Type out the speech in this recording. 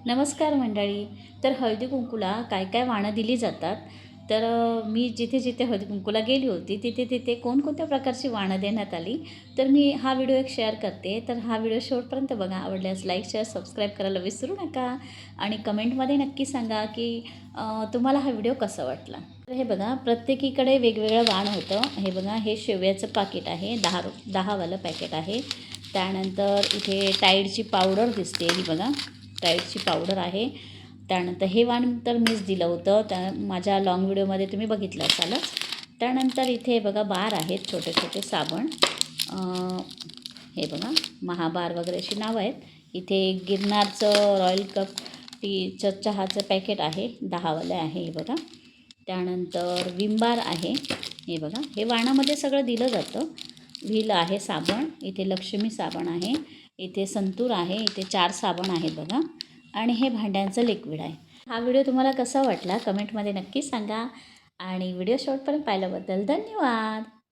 नमस्कार मंडळी. तर हळदी कुंकूला काय काय वाणं दिली जातात. तर मी जिथे जिथे हळदी कुंकूला गेली होती तिथे तिथे कोणकोणत्या प्रकारची वाणं देण्यात आली, तर मी हा व्हिडिओ एक शेअर करते. तर हा व्हिडिओ शेवटपर्यंत बघा. आवडल्यास लाईक शेअर सबस्क्राईब करायला विसरू नका आणि कमेंटमध्ये नक्की सांगा की तुम्हाला हा व्हिडिओ कसा वाटला. तर हे बघा, प्रत्येकीकडे वेगवेगळं वाण होतं. हे बघा, हे शेवयाचं पाकिट आहे, 10वालं पॅकेट आहे. त्यानंतर इथे टाईडची पावडर दिसते, ही बघा टाईडची पावडर आहे. त्यानंतर हे वाण तर मीच दिलं होतं, त्या माझ्या लॉंग व्हिडिओमध्ये तुम्ही बघितलं असालच. त्यानंतर इथे बघा बार आहेत, छोटे छोटे साबण. हे बघा महाबार वगैरे अशी नावं आहेत. इथे गिरनारचं रॉयल कप टीचं चहाचं पॅकेट आहे, 10वालं आहे हे बघा. त्यानंतर विम आहे. हे बघा, हे वाणामध्ये सगळं दिलं जातं. व्हील आहे साबण, इथे लक्ष्मी साबण आहे, इथे संतूर आहे, इथे 4 साबण आहेत बघा. आणि हे भांड्यांचं लिक्विड आहे. हा व्हिडिओ तुम्हाला कसा वाटला कमेंटमध्ये नक्की सांगा आणि व्हिडिओ शेवटपर्यंत पाहिल्याबद्दल धन्यवाद.